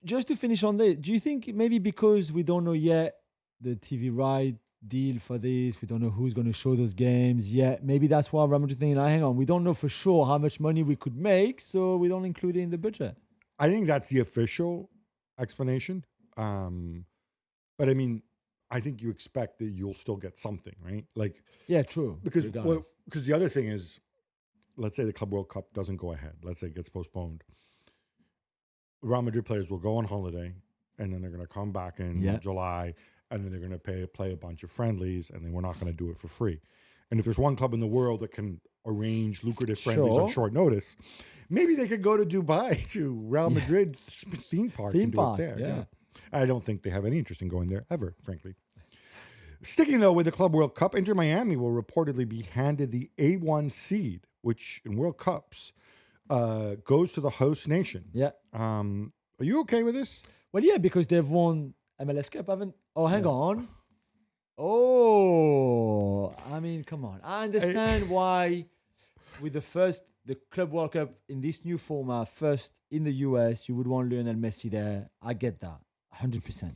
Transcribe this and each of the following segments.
just to finish on this, do you think maybe because we don't know yet the TV right deal for this, we don't know who's going to show those games yet, maybe that's why Real Madrid thinking, like, hang on, we don't know for sure how much money we could make, so we don't include it in the budget. I think that's the official explanation. But I mean, I think you expect that you'll still get something, right? Like, yeah, true. Because the other thing is, let's say the Club World Cup doesn't go ahead. Let's say it gets postponed. Real Madrid players will go on holiday, and then they're going to come back in July, and then they're going to play a bunch of friendlies, and then we're not going to do it for free. And if there's one club in the world that can arrange lucrative friendlies on short notice, maybe they could go to Dubai to Real Madrid theme park and do it there. Yeah. I don't think they have any interest in going there ever, frankly. Sticking, though, with the Club World Cup, Inter Miami will reportedly be handed the A1 seed, which in World Cups goes to the host nation. Yeah. Are you okay with this? Well, yeah, because they've won MLS Cup, haven't? Oh, hang on. Oh, I mean, come on. I understand why with the Club World Cup in this new format, first in the US, you would want Lionel Messi there. I get that, 100%.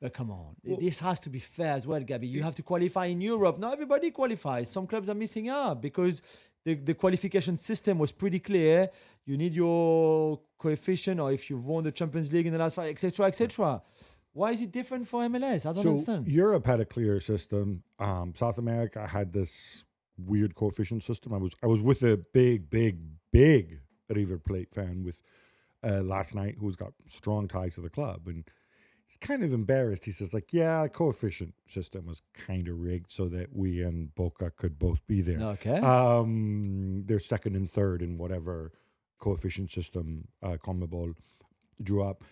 But come on, this has to be fair as well, Gabby. You have to qualify in Europe. Not everybody qualifies. Some clubs are missing out because the qualification system was pretty clear. You need your coefficient, or if you've won the Champions League in the last 5, etc., etc. Why is it different for MLS? I don't understand. Europe had a clear system. South America had this weird coefficient system. I was with a big River Plate fan with last night who's got strong ties to the club, and he's kind of embarrassed. He says, like, yeah, the coefficient system was kind of rigged so that we and Boca could both be there. Okay. They're second and third in whatever coefficient system CONMEBOL drew up.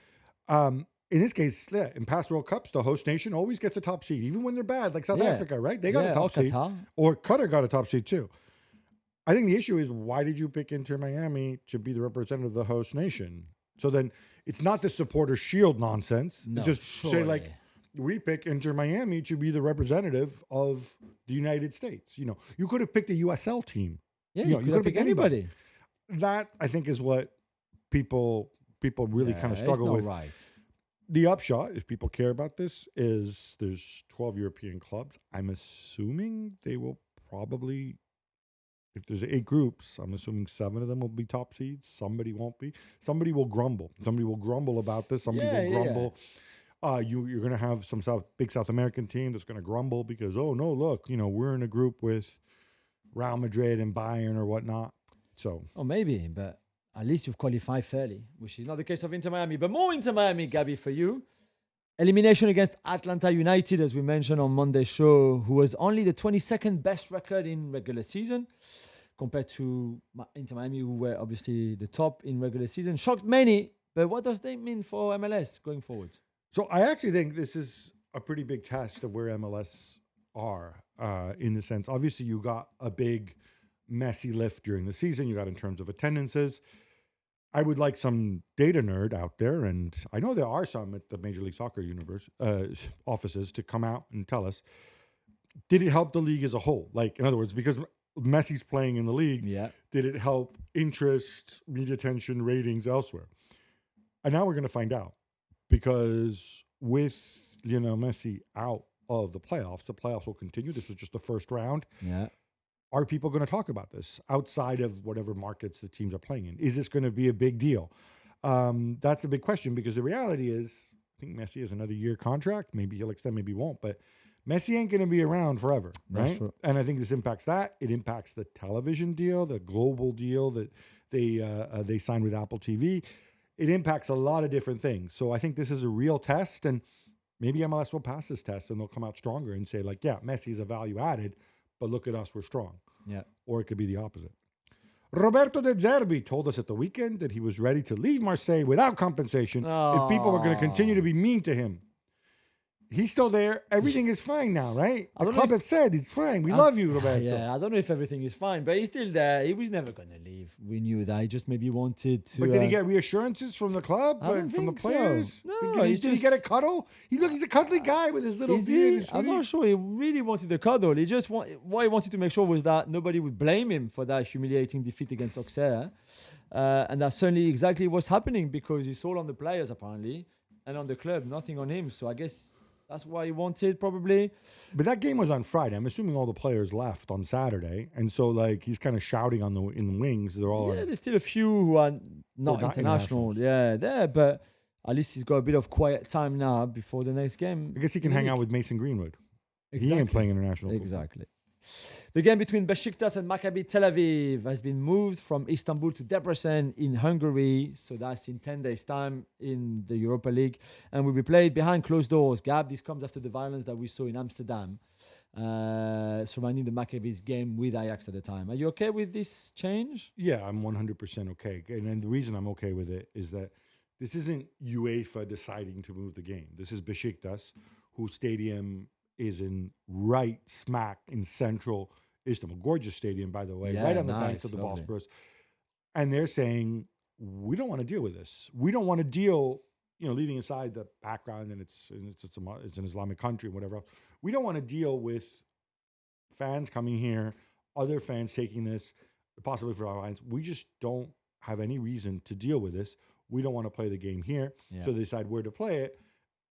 In this case, in past World Cups, the host nation always gets a top seed, even when they're bad, like South Africa, right? They got a top seed. Or Qatar got a top seed too. I think the issue is, why did you pick Inter Miami to be the representative of the host nation? So then it's not the supporter shield nonsense. No, it's just say, like, we pick Inter Miami to be the representative of the United States. You know, you could have picked a USL team. Yeah, you could have picked anybody. That, I think, is what people really kind of struggle with. Right. The upshot, if people care about this, is there's 12 European clubs. I'm assuming they will probably, if there's 8 groups, I'm assuming 7 of them will be top seeds. Somebody won't be. Somebody will grumble. Somebody will grumble about this. Somebody will grumble. You're going to have some big South American team that's going to grumble because, oh, no, look, we're in a group with Real Madrid and Bayern or whatnot. So, maybe, but at least you've qualified fairly, which is not the case of Inter Miami. But more Inter Miami, Gabby, for you. Elimination against Atlanta United, as we mentioned on Monday's show, who was only the 22nd best record in regular season compared to Inter Miami, who were obviously the top in regular season. Shocked many, but what does that mean for MLS going forward? So I actually think this is a pretty big test of where MLS are in the sense, obviously you got a big Messi lift during the season. You got in terms of attendances. I would like some data nerd out there, and I know there are some at the Major League Soccer offices to come out and tell us, did it help the league as a whole? Like, in other words, because Messi's playing in the league, did it help interest, media attention, ratings elsewhere? And now we're going to find out, because with Lionel Messi out of the playoffs will continue. This was just the first round. Yeah. Are people going to talk about this outside of whatever markets the teams are playing in? Is this going to be a big deal? That's a big question, because the reality is, I think Messi has another year contract. Maybe he'll extend, maybe he won't. But Messi ain't going to be around forever, right? And I think this impacts that. It impacts the television deal, the global deal that they signed with Apple TV. It impacts a lot of different things. So I think this is a real test, and maybe MLS will pass this test and they'll come out stronger and say, like, yeah, Messi's a value added, but look at us, we're strong. Yeah. Or it could be the opposite. Roberto De Zerbi told us at the weekend that he was ready to leave Marseille without compensation if people were going to continue to be mean to him. He's still there. Everything is fine now, right? The club have said it's fine. We love you, Roberto. Yeah, I don't know if everything is fine, but he's still there. He was never going to leave. We knew that. He just maybe wanted to. But did he get reassurances from the club and from the players? So. No, did he get a cuddle? He's a cuddly guy with his little beard. I'm not sure he really wanted the cuddle. He just what he wanted to make sure was that nobody would blame him for that humiliating defeat against Auxerre. And that's certainly exactly what's happening because it's all on the players apparently and on the club, nothing on him. So I guess that's why he wanted probably. But that game was on Friday. I'm assuming all the players left on Saturday, and so like he's kind of shouting in the wings. They're all Yeah, there's still a few who are not international. Yeah, there, but at least he's got a bit of quiet time now before the next game. I guess he can hang out with Mason Greenwood. Exactly. He ain't playing international football. Exactly. The game between Besiktas and Maccabi Tel Aviv has been moved from Istanbul to Debrecen in Hungary. So that's in 10 days' time in the Europa League. And will be played behind closed doors. Gab, this comes after the violence that we saw in Amsterdam surrounding the Maccabi's game with Ajax at the time. Are you okay with this change? Yeah, I'm 100% okay. And then the reason I'm okay with it is that this isn't UEFA deciding to move the game. This is Besiktas, whose stadium is in right smack in central Istanbul. Gorgeous stadium, by the way, right on the banks of the Bosphorus. And they're saying, we don't want to deal with this. We don't want to deal, leaving aside the background and it's an Islamic country and whatever else. We don't want to deal with fans coming here, other fans taking this, possibly for our lines. We just don't have any reason to deal with this. We don't want to play the game here. Yeah. So they decide where to play it.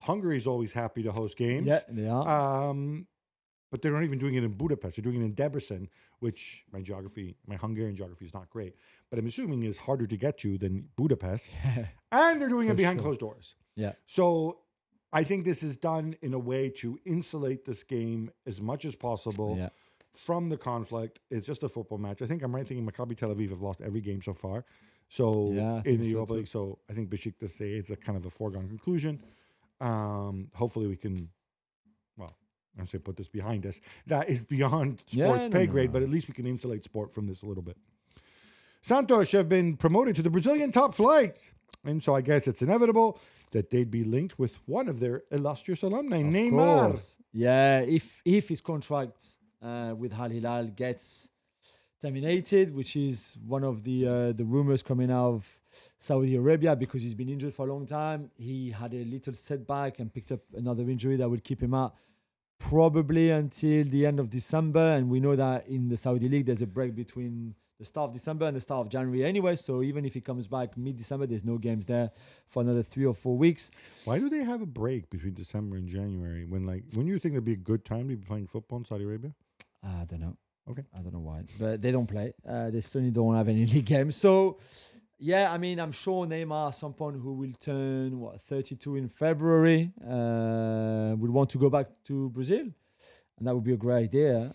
Hungary is always happy to host games. Yeah, they are. But they're not even doing it in Budapest. They're doing it in Debrecen, which my Hungarian geography is not great, but I'm assuming is harder to get to than Budapest. And they're doing it behind closed doors. Yeah. So I think this is done in a way to insulate this game as much as possible from the conflict. It's just a football match. I think I'm right thinking Maccabi Tel Aviv have lost every game so far. So in the Europa League, so I think Besiktas say it's a kind of a foregone conclusion. Hopefully we can, I say put this behind us. That is beyond sports pay grade, but at least we can insulate sport from this a little bit. Santos have been promoted to the Brazilian top flight. And so I guess it's inevitable that they'd be linked with one of their illustrious alumni, Neymar. Course. Yeah, if his contract with Al Hilal gets terminated, which is one of the rumors coming out of Saudi Arabia because he's been injured for a long time. He had a little setback and picked up another injury that will keep him out probably until the end of December. And we know that in the Saudi League, there's a break between the start of December and the start of January anyway. So even if he comes back mid-December, there's no games there for another 3 or 4 weeks. Why do they have a break between December and January? When you think it'd be a good time to be playing football in Saudi Arabia? I don't know. Okay. I don't know why. But they don't play. They certainly don't have any league games. So, yeah, I mean, I'm sure Neymar, at some point, who will turn, 32 in February, will want to go back to Brazil. And that would be a great idea.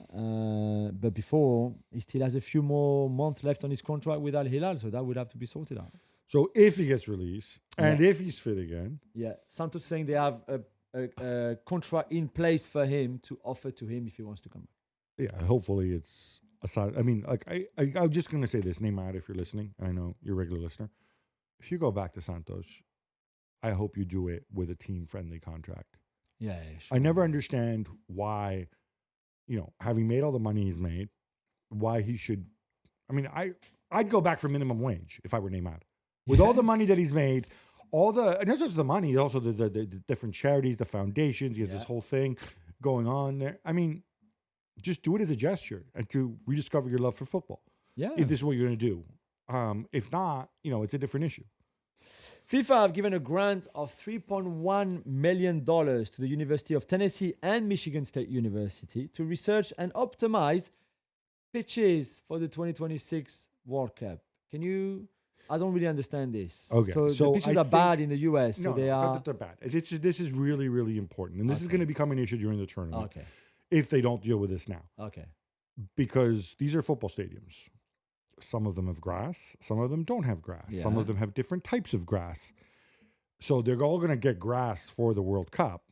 But before, he still has a few more months left on his contract with Al Hilal. So that would have to be sorted out. So if he gets released and if he's fit again. Yeah. Santos saying they have a contract in place for him to offer to him if he wants to come back. Yeah, hopefully it's aside. I mean, like I'm just gonna say this, Neymar, if you're listening, and I know you're a regular listener. If you go back to Santos, I hope you do it with a team-friendly contract. Yeah, sure. I never understand why, having made all the money he's made, why he should. I mean, I'd go back for minimum wage if I were Neymar. With all the money that he's made, and not just the money, also the different charities, the foundations. He has this whole thing going on there. I mean. Just do it as a gesture and to rediscover your love for football. Yeah. If this is what you're going to do. If not, it's a different issue. FIFA have given a grant of $3.1 million to the University of Tennessee and Michigan State University to research and optimize pitches for the 2026 World Cup. I don't really understand this. Okay. So the pitches are bad in the US. No, they are. They're bad. This is really, really important. And this is going to become an issue during the tournament. Okay. If they don't deal with this now. Okay. Because these are football stadiums. Some of them have grass. Some of them don't have grass. Yeah. Some of them have different types of grass. So they're all going to get grass for the World Cup.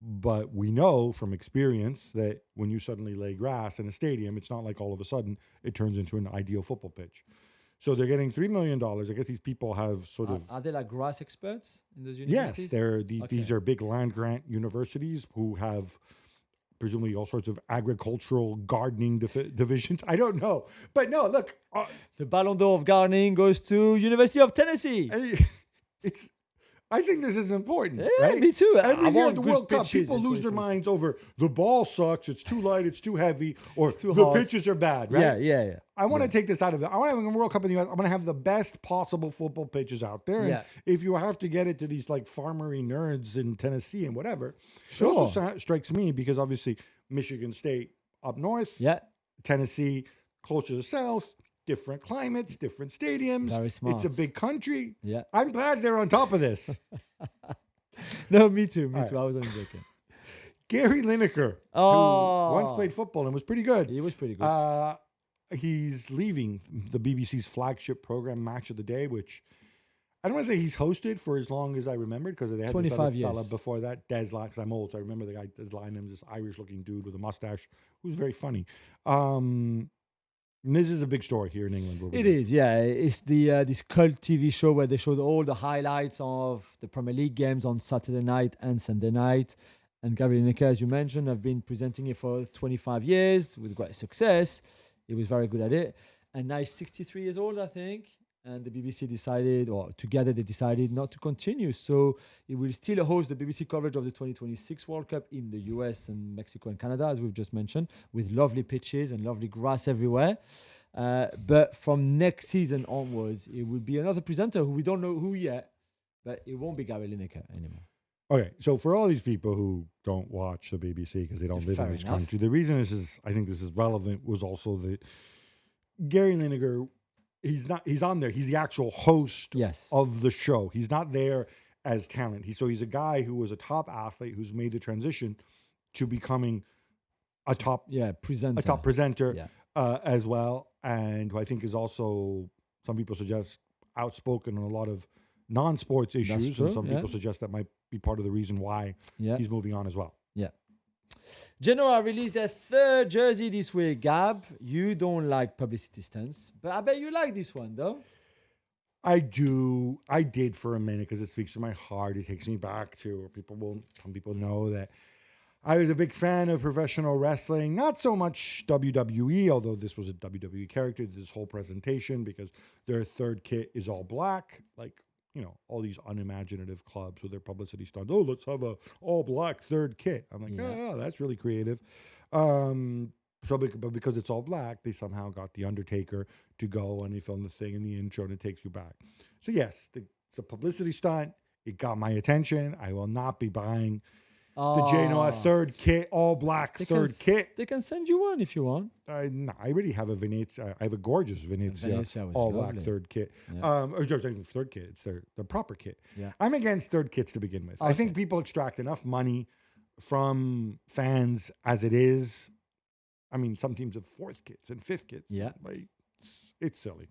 But we know from experience that when you suddenly lay grass in a stadium, it's not like all of a sudden it turns into an ideal football pitch. So they're getting $3 million. I guess these people have sort of... Are they like grass experts in those universities? Yes. These are big land grant universities who have... presumably all sorts of agricultural gardening divisions. I don't know. But no, look. The Ballon d'Or of gardening goes to University of Tennessee. I think this is important. Yeah, right? me too. Every I year want at the good World Cup, pitches people in lose their 2026. minds over the ball sucks, it's too light, it's too heavy, or too the hard. pitches are bad, right? Yeah. I want to take this out of it. I want to have a World Cup in the US. I want to have the best possible football pitches out there. Yeah. And if you have to get it to these like farmery nerds in Tennessee and whatever, Sure. it also strikes me because obviously Michigan State up north, Yeah. Tennessee closer to the south, different climates, different stadiums. Very smart. It's a big country. Yeah. I'm glad they're on top of this. No, me too. Me All too. I was only joking. Gary Lineker, Oh. who once played football and was pretty good. He was pretty good. He's leaving the BBC's flagship program, Match of the Day, which I don't want to say he's hosted for as long as I remembered because they had 25 this other fella years. before that, Des Lyon, because I'm old, so I remember the guy Des Lyon, this Irish-looking dude with a mustache who's very funny. And this is a big story here in England. It is, yeah. It's the this cult TV show where they showed all the highlights of the Premier League games on Saturday night and Sunday night. And Gary Lineker, as you mentioned, have been presenting it for 25 years with great success. He was very good at it. And now he's 63 years old, I think. And the BBC decided, or together they decided not to continue. So he will still host the BBC coverage of the 2026 World Cup in the US and Mexico and Canada, as we've just mentioned, with lovely pitches and lovely grass everywhere. But from next season onwards, it will be another presenter who we don't know who yet, but it won't be Gary Lineker anymore. Okay, so for all these people who don't watch the BBC because they don't live in this country, the reason I think this is relevant was also that Gary Lineker, he's on there. He's the actual host of the show. He's not there as talent. He's a guy who was a top athlete who's made the transition to becoming a top presenter as well, and who I think is also, some people suggest, outspoken on a lot of non-sports issues, and some people suggest that might be part of the reason why he's moving on as well. Yeah. Genoa released their third jersey this week. Gab, you don't like publicity stunts, but I bet you like this one, though. I do. I did for a minute because it speaks to my heart. It takes me back to, some people know that I was a big fan of professional wrestling, not so much WWE, although this was a WWE character, this whole presentation, because their third kit is all black, like, all these unimaginative clubs with their publicity stunts. Oh, let's have a all black third kit. I'm like, oh, that's really creative. But because it's all black, they somehow got The Undertaker to go and he filmed the thing in the intro and it takes you back. So yes, it's a publicity stunt. It got my attention. I will not be buying the Genoa third kit, all black third kit. They can send you one if you want. No, I already have a Venezia. I have a gorgeous Venezia all black third kit. Or just third kit. It's the proper kit. Yeah. I'm against third kits to begin with. Okay. I think people extract enough money from fans as it is. I mean, some teams have fourth kits and fifth kits. Yeah. It's silly.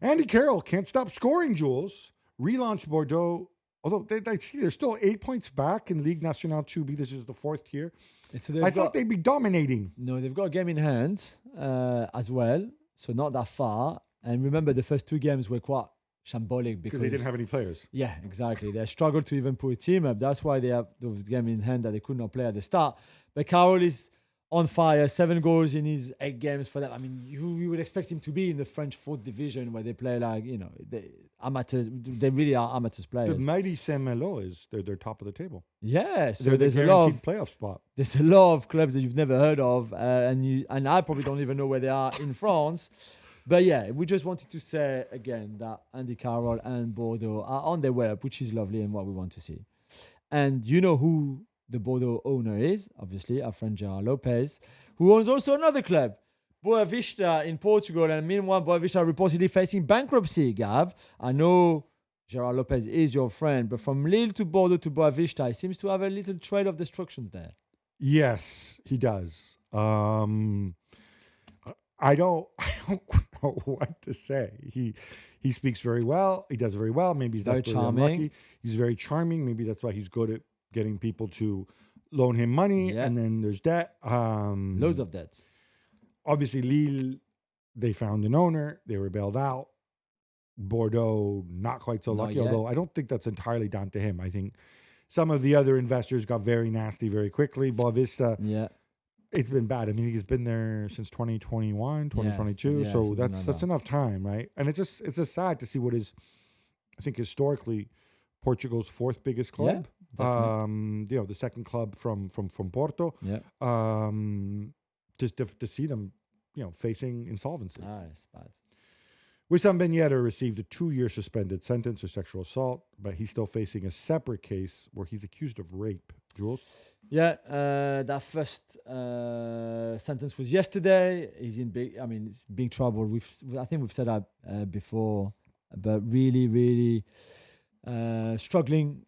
Andy Carroll can't stop scoring, Jules. Relaunch Bordeaux. Although I see they're still 8 points back in Ligue Nationale 2B. This is the fourth tier. So I thought they'd be dominating. No, they've got a game in hand as well. So not that far. And remember, the first two games were quite shambolic because they didn't have any players. Yeah, exactly. They struggled to even put a team up. That's why they have those games in hand that they could not play at the start. But Carroll is on fire, 7 goals in his 8 games for them. I mean, you would expect him to be in the French 4th division where they play amateurs. They really are amateurs players. The mighty Saint-Malo is they're top of the table. Yeah, so there's a lot of playoff spot. There's a lot of clubs that you've never heard of, and I probably don't even know where they are in France. But yeah, we just wanted to say again that Andy Carroll and Bordeaux are on their way up, which is lovely and what we want to see. And you know who the Bordeaux owner is, obviously, our friend Gerard Lopez, who owns also another club, Boa Vista in Portugal. And meanwhile, Boa Vista reportedly facing bankruptcy, Gab. I know Gerard Lopez is your friend, but from Lille to Bordeaux to Boa Vista, he seems to have a little trail of destruction there. Yes, he does. I don't know what to say. He speaks very well. He does very well. Maybe he's very charming. Unlucky. He's very charming. Maybe that's why he's good at getting people to loan him money. Yeah. And then there's debt. Loads of debt. Obviously, Lille, they found an owner. They were bailed out. Bordeaux, not quite so lucky, although I don't think that's entirely down to him. I think some of the other investors got very nasty very quickly. Boa Vista, it's been bad. I mean, he's been there since 2021, 2022. So that's enough time, right? And it's just sad to see what is, I think, historically Portugal's fourth biggest club. Definitely. The second club from Porto. Yeah. Just to see them, facing insolvency. It's bad. Wissam Ben Yedder received a 2-year suspended sentence for sexual assault, but he's still facing a separate case where he's accused of rape. Jules? Yeah, that first sentence was yesterday. He's in it's big trouble. I think we've said that before, but really, really struggling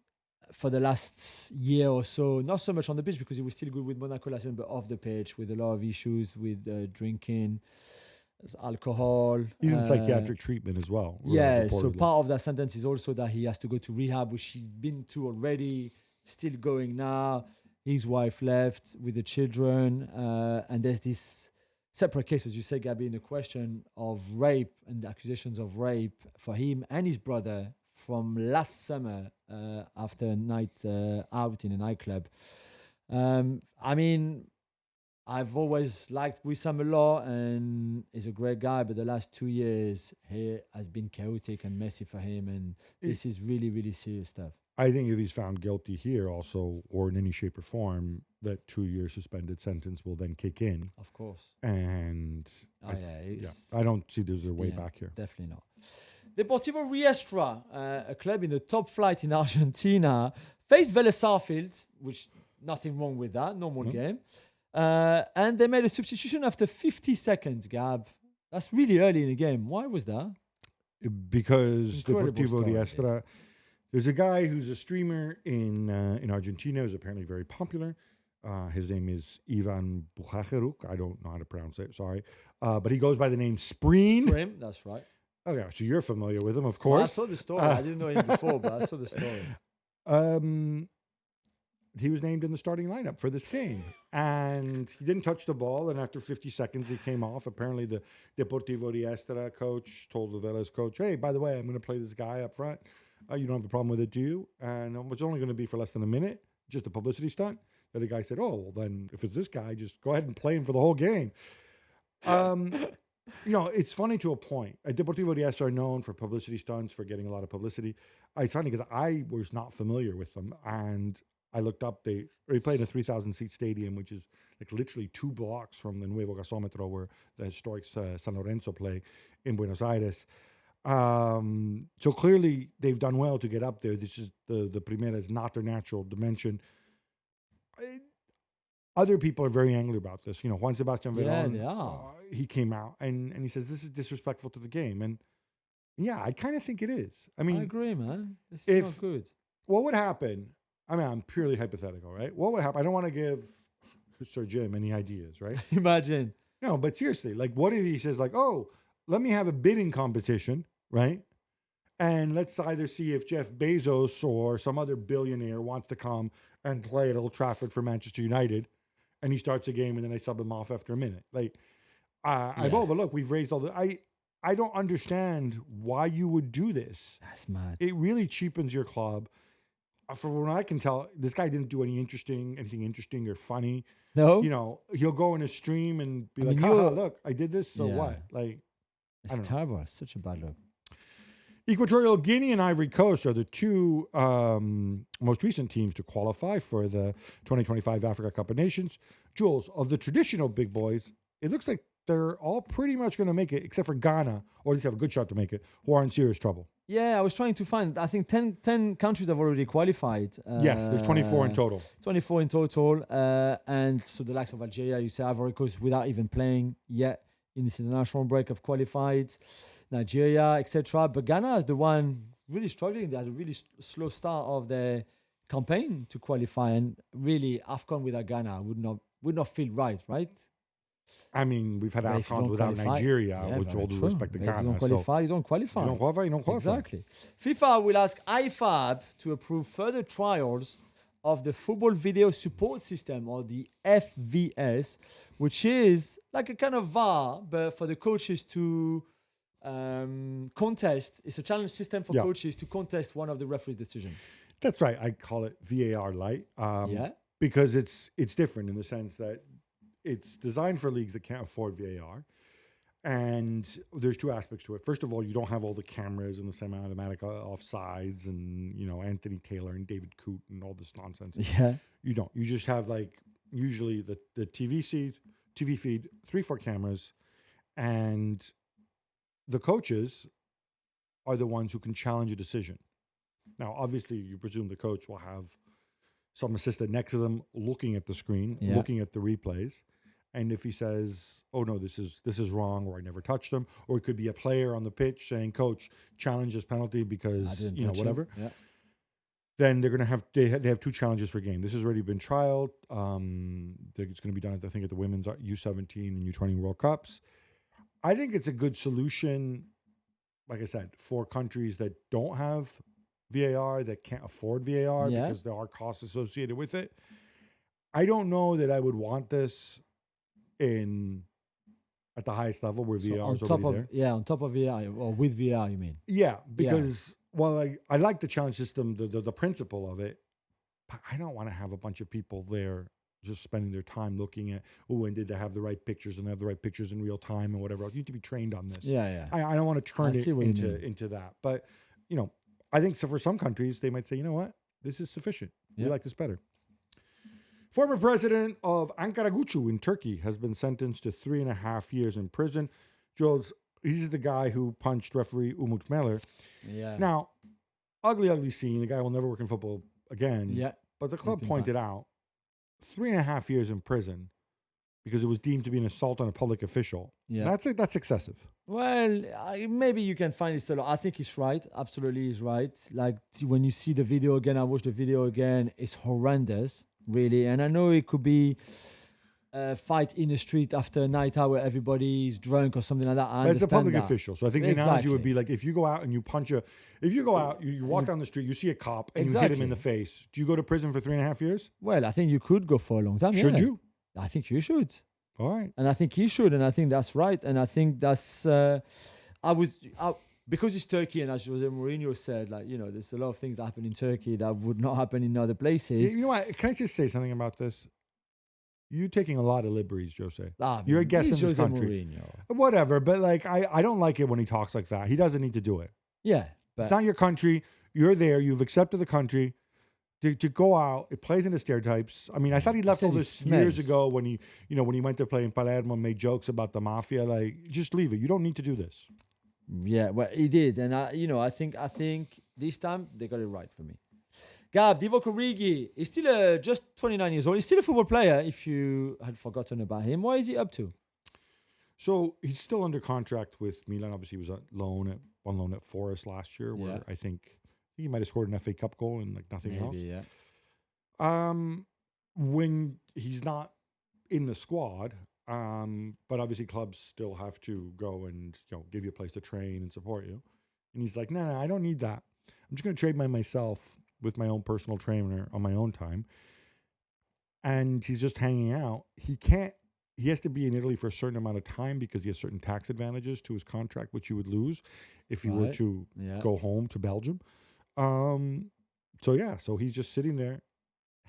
for the last year or so. Not so much on the pitch because he was still good with Monaco last season, but off the pitch with a lot of issues with drinking, alcohol. He's in psychiatric treatment as well. Yeah, so part of that sentence is also that he has to go to rehab, which he's been to already, still going now. His wife left with the children, and there's this separate case, as you say, Gabby, in the question of rape and the accusations of rape for him and his brother from last summer after a night out in a nightclub. I've always liked Wissam a lot, and he's a great guy, but the last 2 years he has been chaotic and messy for him, and this is really, really serious stuff. I think if he's found guilty here also, or in any shape or form, that 2-year suspended sentence will then kick in. Of course. And I don't see there's a way back here. Definitely not. Deportivo Riestra, a club in the top flight in Argentina, faced Vélez Sarsfield, which nothing wrong with that, normal game. And they made a substitution after 50 seconds, Gab. That's really early in the game. Why was that? Because Incredible Deportivo Riestra, there's a guy who's a streamer in Argentina who's apparently very popular. His name is Ivan Bujajeruk. I don't know how to pronounce it, sorry. But he goes by the name Spreen. That's right. Okay, so you're familiar with him, of course. Well, I saw the story. I didn't know him before, but I saw the story. He was named in the starting lineup for this game. And he didn't touch the ball. And after 50 seconds, he came off. Apparently, the Deportivo Riestra coach told the Vélez coach, hey, by the way, I'm going to play this guy up front. You don't have a problem with it, do you? And it's only going to be for less than a minute, just a publicity stunt. That the guy said, oh, well, then if it's this guy, just go ahead and play him for the whole game. It's funny to a point. Deportivo Riestra are known for publicity stunts, for getting a lot of publicity. It's funny because I was not familiar with them. And I looked up, they played in a 3,000-seat stadium, which is like literally 2 blocks from the Nuevo Gasómetro, where the historic San Lorenzo play in Buenos Aires. So clearly they've done well to get up there. This is the Primera is not their natural dimension. Other people are very angry about this. Juan Sebastian Verón, he came out and he says this is disrespectful to the game. And yeah, I kind of think it is. I agree, man. This is not good. What would happen? I'm purely hypothetical, right? What would happen? I don't want to give Sir Jim any ideas, right? Imagine. No, but seriously, like, what if he says, like, oh, let me have a bidding competition, right? And let's either see if Jeff Bezos or some other billionaire wants to come and play at Old Trafford for Manchester United, and he starts a game and then I sub him off after a minute. Like, but look, we've raised all the. I don't understand why you would do this. That's mad. It really cheapens your club. From what I can tell, this guy didn't do anything interesting or funny. No. He'll go in a stream and be like, haha, look, I did this, so what? Like, it's terrible. It's such a bad look. Equatorial Guinea and Ivory Coast are the 2 most recent teams to qualify for the 2025 Africa Cup of Nations. Jules, of the traditional big boys, it looks like they're all pretty much going to make it, except for Ghana, or at least have a good shot to make it, who are in serious trouble. Yeah, I was trying to find, I think 10 countries have already qualified. Yes, there's 24 in total. 24 in total. And so the likes of Algeria, you say Ivory Coast, without even playing yet in this international break, have qualified. Nigeria, etc. But Ghana is the one really struggling. They had a really slow start of their campaign to qualify. And really, AFCON without Ghana would not feel right? We've had AFCONs without Nigeria, with all due respect to Ghana. You don't qualify, you don't qualify. You don't qualify. Exactly. FIFA will ask IFAB to approve further trials of the Football Video Support System, or the FVS, which is like a kind of VAR, but for the coaches to contest. It's a challenge system for coaches to contest one of the referee's decisions. That's right. I call it VAR light. Because it's different in the sense that it's designed for leagues that can't afford VAR. And there's two aspects to it. First of all, you don't have all the cameras and the semi-automatic offsides and, Anthony Taylor and David Coote and all this nonsense. Yeah. You don't. You just have usually the TV feed, 3-4 cameras, and the coaches are the ones who can challenge a decision. Now, obviously, you presume the coach will have some assistant next to them looking at the screen, looking at the replays. And if he says, "Oh no, this is wrong," or "I never touched them," or it could be a player on the pitch saying, "Coach, challenge this penalty because whatever." Yeah. Then they're going to have they have 2 challenges per game. This has already been trialed. It's going to be done at the women's U17 and U20 World Cups. I think it's a good solution, like I said, for countries that don't have VAR, that can't afford VAR because there are costs associated with it. I don't know that I would want this at the highest level where VAR is already there. Yeah, on top of VAR, or with VAR, you mean? Yeah, because while I like the challenge system, the principle of it, but I don't want to have a bunch of people there just spending their time looking at, when did they have the right pictures and they have the right pictures in real time and whatever else. You need to be trained on this. Yeah. I don't want to turn it into that. But, I think so for some countries, they might say, you know what, this is sufficient. We like this better. Former president of Ankaragucu in Turkey has been sentenced to 3.5 years in prison. Jules, he's the guy who punched referee Umut Meler. Yeah. Now, ugly scene. The guy will never work in football again. Yeah. But the club pointed out 3.5 years in prison because it was deemed to be an assault on a public official. Yeah. That's excessive. Well, maybe you can find it. I think he's right. Absolutely, he's right. Like when you see the video again, I watched the video again. It's horrendous. Really, and I know it could be a fight in the street after a night out where everybody's drunk or something like that. But it's a public official, so I think the analogy would be like if you go out and you you walk down the street, you see a cop and you hit him in the face. Do you go to prison for 3.5 years? Well, I think you could go for a long time. Should you? I think you should. All right, and I think he should, and I think that's right, and I think that's. Because it's Turkey, and as Jose Mourinho said, there's a lot of things that happen in Turkey that would not happen in other places. You know what? Can I just say something about this? You're taking a lot of liberties, Jose. Ah, you're a guest in this country. Mourinho. Whatever, but I don't like it when he talks like that. He doesn't need to do it. Yeah, but it's not your country. You're there. You've accepted the country. To go out, it plays into stereotypes. I mean, I thought he left all this years ago when he went to play in Palermo and made jokes about the mafia. Just leave it. You don't need to do this. Yeah, well, he did, and I think this time they got it right for me. Gab, Divock Origi is still just 29 years old. He's still a football player. If you had forgotten about him, what is he up to? So he's still under contract with Milan. Obviously, he was on loan at Forest last year, where I think he might have scored an FA Cup goal and nothing else. Yeah. When he's not in the squad. But obviously clubs still have to go and give you a place to train and support you. And he's like, no, I don't need that. I'm just going to trade myself with my own personal trainer on my own time. And he's just hanging out. He has to be in Italy for a certain amount of time because he has certain tax advantages to his contract, which he would lose if he were to go home to Belgium. So he's just sitting there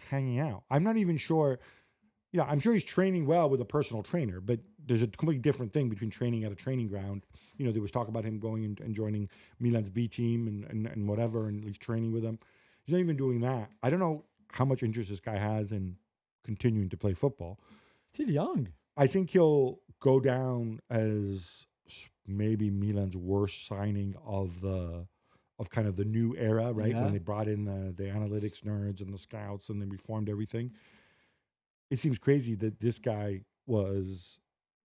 hanging out. I'm not even sure. Yeah, I'm sure he's training well with a personal trainer, but there's a completely different thing between training at a training ground. There was talk about him going and joining Milan's B team and whatever, and at least training with them. He's not even doing that. I don't know how much interest this guy has in continuing to play football. Still young. I think he'll go down as maybe Milan's worst signing of kind of the new era, right? When they brought in the analytics nerds and the scouts and they reformed everything. It seems crazy that this guy was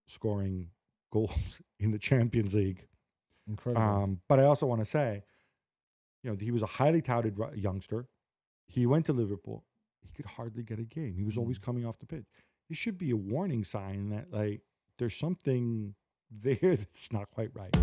scoring goals in the Champions League. Incredible. But I also want to say, he was a highly touted youngster. He went to Liverpool. He could hardly get a game. He was always coming off the pitch. This should be a warning sign that there's something there that's not quite right.